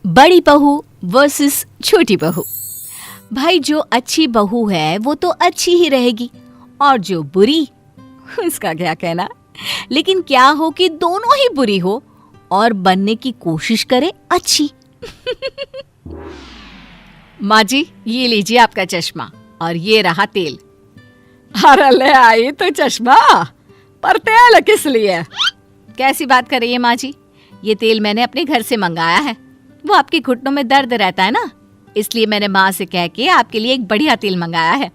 बड़ी बहू वर्सेस छोटी बहू। भाई जो अच्छी बहू है वो तो अच्छी ही रहेगी और जो बुरी उसका क्या कहना। लेकिन क्या हो कि दोनों ही बुरी हो और बनने की कोशिश करे अच्छी। माँ जी ये लीजिए आपका चश्मा और ये रहा तेल। अरे ले आई तो चश्मा, पर तेल किस लिए? कैसी बात कर रही है माँ जी, ये तेल मैंने अपने घर से मंगाया है। वो आपके घुटनों में दर्द रहता है ना, इसलिए मैंने माँ से कह के आपके लिए एक बढ़िया तेल मंगाया है।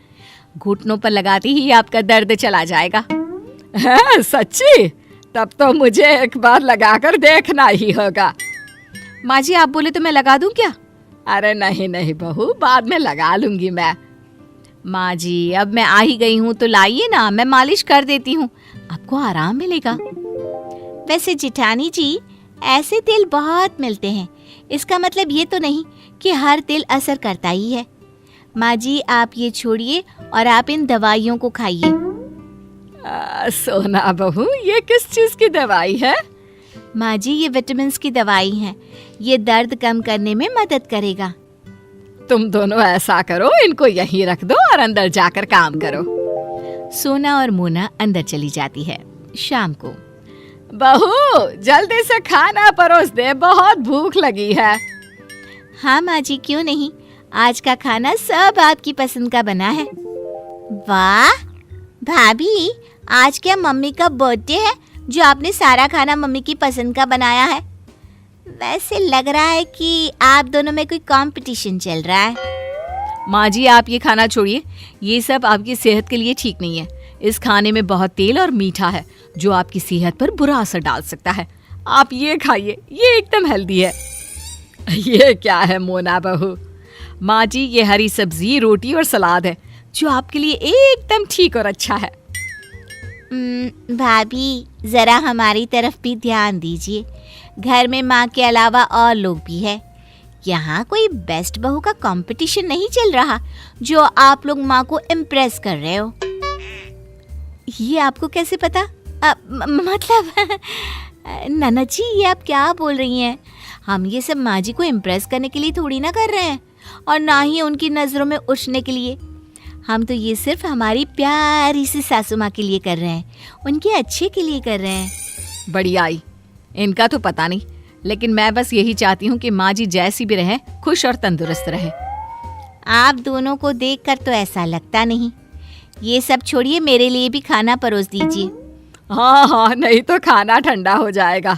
घुटनों पर लगाते ही आपका दर्द चला जाएगा। है सच्ची? तब तो मुझे एक बार लगाकर देखना ही होगा। माँ जी आप बोले तो मैं लगा दूं क्या? अरे नहीं नहीं बहू, बाद में लगा लूंगी मैं। माँ जी अब मैं आ ही गई हूँ तो लाइए ना, मैं मालिश कर देती हूँ, आपको आराम मिलेगा। वैसे जिठानी जी ऐसे तेल बहुत मिलते हैं, इसका मतलब ये तो नहीं कि हर तेल असर करता ही है। माँ जी आप ये छोड़िए और आप इन दवाइयों को खाइए। सोना बहू ये किस चीज की दवाई है? माँ जी ये विटामिन की दवाई है, ये दर्द कम करने में मदद करेगा। तुम दोनों ऐसा करो, इनको यहीं रख दो और अंदर जाकर काम करो। सोना और मोना अंदर चली जाती है। शाम को बहू जल्दी से खाना परोस दे, बहुत भूख लगी है। हाँ माँ जी क्यों नहीं, आज का खाना सब आपकी पसंद का बना है। वाह भाभी, आज क्या मम्मी का बर्थडे है जो आपने सारा खाना मम्मी की पसंद का बनाया है? वैसे लग रहा है कि आप दोनों में कोई कंपटीशन चल रहा है। माँ जी आप ये खाना छोड़िए, ये सब आपकी सेहत के लिए ठीक नहीं है। इस खाने में बहुत तेल और मीठा है जो आपकी सेहत पर बुरा असर डाल सकता है। आप ये खाइए, ये एकदम हेल्दी है। ये क्या है मोना बहू? माँ जी ये हरी सब्जी, रोटी और सलाद है जो आपके लिए एकदम ठीक और अच्छा है। भाभी जरा हमारी तरफ भी ध्यान दीजिए, घर में माँ के अलावा और लोग भी है। यहाँ कोई बेस्ट बहू का कंपटीशन नहीं चल रहा जो आप लोग माँ को इम्प्रेस कर रहे हो। ये आपको कैसे पता? मतलब नन्ना जी ये आप क्या बोल रही हैं? हम ये सब माँ जी को इम्प्रेस करने के लिए थोड़ी ना कर रहे हैं और ना ही उनकी नज़रों में उठने के लिए। हम तो ये सिर्फ हमारी प्यारी सी सासू माँ के लिए कर रहे हैं, उनके अच्छे के लिए कर रहे हैं। बढ़िया आई, इनका तो पता नहीं, लेकिन मैं बस यही चाहती हूँ कि माँ जी जैसी भी रहे खुश और तंदुरुस्त रहे। आप दोनों को देखकर तो ऐसा लगता नहीं। ये सब छोड़िए, मेरे लिए भी खाना परोस दीजिए। हाँ हाँ, नहीं तो खाना ठंडा हो जाएगा।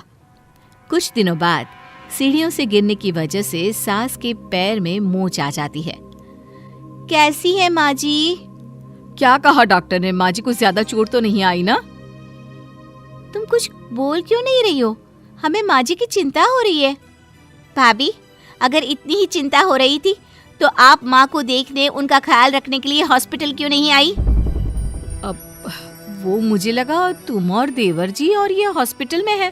कुछ दिनों बाद सीढ़ियों से गिरने की वजह से सास के पैर में मोच आ जाती है। कैसी है माँ जी? क्या कहा डॉक्टर ने? माँ जी को ज्यादा चोट तो नहीं आई ना? तुम कुछ बोल क्यों नहीं रही हो? हमें माँ जी की चिंता हो रही है। भाभी अगर इतनी ही चिंता हो रही थी तो आप माँ को देखने, उनका ख्याल रखने के लिए हॉस्पिटल क्यों नहीं आई? अब वो मुझे लगा तुम और देवर जी और ये हॉस्पिटल में है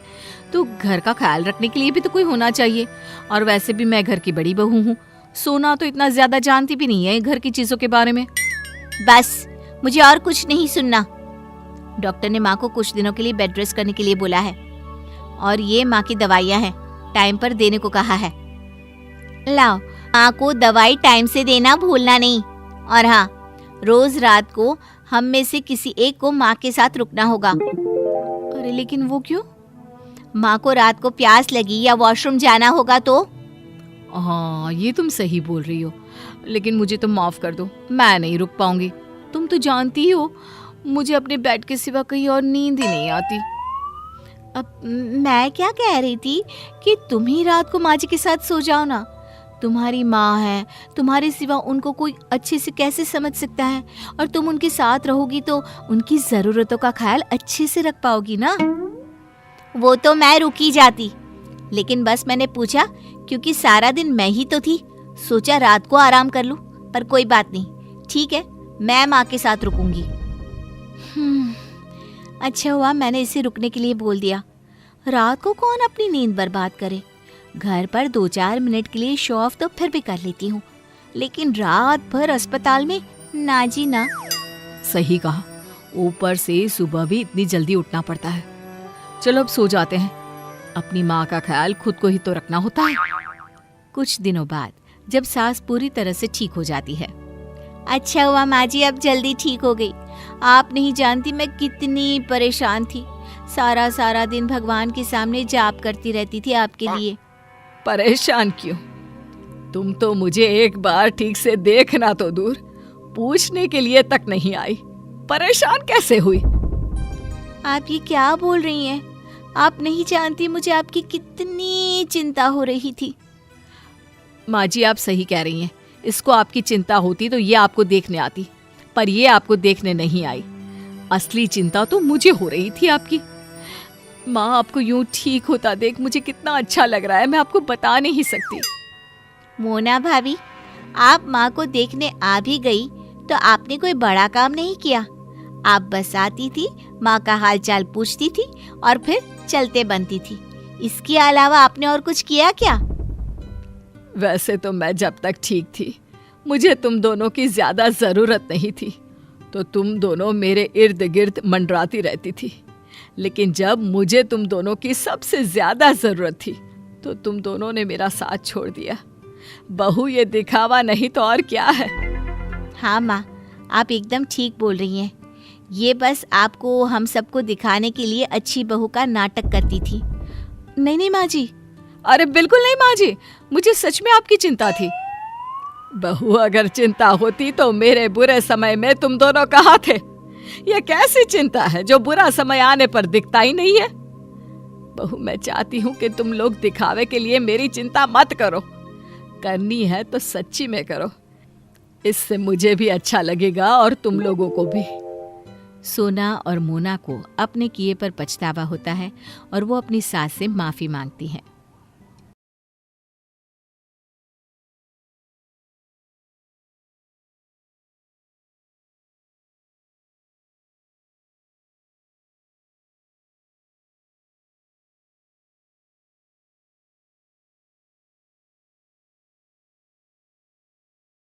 तो घर का ख्याल रखने के लिए भी तो कोई होना चाहिए। और वैसे भी मैं घर की बड़ी बहू हूँ, सोना तो इतना ज्यादा जानती भी नहीं है घर की चीजों के बारे में। बस मुझे और कुछ नहीं सुनना। डॉक्टर ने माँ को कुछ दिनों के लिए बेड रेस्ट करने के लिए बोला है और ये माँ की दवाइयाँ हैं, टाइम पर देने को कहा है। लाओ, माँ को दवाई टाइम से देना भूलना नहीं। और हाँ, रोज रात को हम में से किसी एक को माँ के साथ रुकना होगा। अरे लेकिन वो क्यों? माँ को रात को प्यास लगी या वॉशरूम जाना होगा तो? हाँ ये तुम सही बोल रही हो, लेकिन मुझे तो माफ कर दो, मैं नहीं रुक पाऊंगी। तुम तो जानती ही हो मुझे अपने बेड के सिवा कहीं और नींद ही नहीं आती। अब मैं क्या कह रही थी कि तुम ही रात को माँ जी के साथ सो जाओ ना। तुम्हारी माँ है, तुम्हारे सिवा उनको कोई अच्छे से कैसे समझ सकता है, और तुम उनके साथ रहोगी तो उनकी ज़रूरतों का ख्याल अच्छे से रख पाओगी ना। वो तो मैं रुकी जाती, लेकिन बस मैंने पूछा क्योंकि सारा दिन मैं ही तो थी, सोचा रात को आराम कर लूं। पर कोई बात नहीं, ठीक है मैं माँ के साथ रुकूंगी। अच्छा हुआ मैंने इसे रुकने के लिए बोल दिया। रात को कौन अपनी नींद बर्बाद करे। घर पर 2-4 मिनट के लिए शो ऑफ तो फिर भी कर लेती हूँ, लेकिन रात भर अस्पताल में ना जी ना। सही कहा, ऊपर से सुबह भी इतनी जल्दी उठना पड़ता है। चलो अब सो जाते हैं, अपनी माँ का ख्याल खुद को ही तो रखना होता है। कुछ दिनों बाद जब सास पूरी तरह से ठीक हो जाती है। अच्छा हुआ माँ जी, अब जल्दी ठीक हो गई। आप नहीं जानती मैं कितनी परेशान थी। सारा सारा दिन भगवान के सामने जाप करती रहती थी आपके लिए। परेशान क्यों? तुम तो मुझे एक बार ठीक से देखना तो दूर, पूछने के लिए तक नहीं आई। परेशान कैसे हुई? आप ये क्या बोल रही हैं? आप नहीं जानती मुझे आपकी कितनी चिंता हो रही थी। माँ जी, आप सही कह रही हैं। इसको आपकी चिंता होती तो ये आपको देखने आती, पर ये आपको देखने नहीं आई। असली चिंता तो मुझे हो रही थी आपकी। माँ, आपको यूं ठीक होता देख मुझे कितना अच्छा लग रहा है, मैं आपको बता नहीं सकती। मोना भाभी, आप माँ को देखने आ भी गई तो आपने कोई बड़ा काम नहीं किया। आप बस आती थी, माँ का हाल चाल पूछती थी और फिर चलते बनती थी। इसके अलावा आपने और कुछ किया क्या? वैसे तो मैं जब तक ठीक थी मुझे तुम दोनों की ज्यादा जरूरत नहीं थी, तो तुम दोनों मेरे इर्द गिर्द मंडराती रहती थी। लेकिन जब मुझे तुम दोनों की सबसे ज्यादा जरूरत थी तो तुम दोनों ने मेरा साथ छोड़ दिया। बहू, ये दिखावा नहीं तो और क्या है? हाँ माँ, आप एकदम ठीक बोल रही हैं। ये बस आपको हम सबको दिखाने के लिए अच्छी बहू का नाटक करती थी। नहीं नहीं माँ जी, अरे बिल्कुल नहीं माँ जी, मुझे सच में आपकी चिंता थी। बहू, अगर चिंता होती तो मेरे बुरे समय में तुम दोनों कहाँ थे? ये कैसी चिंता है जो बुरा समय आने पर दिखता ही नहीं है? बहू, मैं चाहती हूँ कि तुम लोग दिखावे के लिए मेरी चिंता मत करो। करनी है तो सच्ची में करो, इससे मुझे भी अच्छा लगेगा और तुम लोगों को भी। सोना और मोना को अपने किए पर पछतावा होता है और वो अपनी सास से माफी मांगती हैं।